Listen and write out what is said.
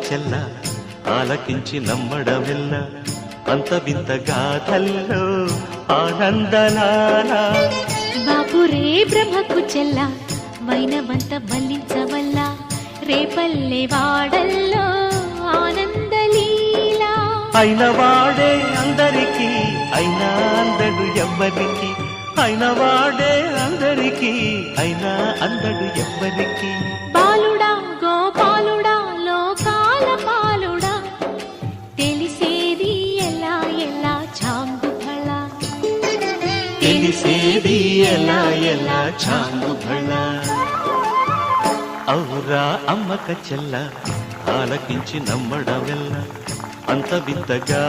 చెల్ల ఆలకించి నమ్మడమెల్ల అంత వింత గాథల్లో ఆనందనాల బాపురే బ్రహ్మకు చెల్ల వైనవంత వల్లించవల్ల రేపల్లె వాడల్లో ఆనందలీలా అయిన వాడే అందరికీ అయినా అందడు ఎవ్వరికి అయిన వాడే అందరికీ అయినా అందడు ఎవ్వరికి బాలుడా గోపాలుడా లోకాల పాలుడా తెలిసేది ఎలా ఎలా చాంగుఫళ తెలిసేది ఎలా ఎలా చాంగుఫళ ఔరా అమ్మక చెల్ల ఆలకించి నమ్మడమెల్ల అంత వింతగా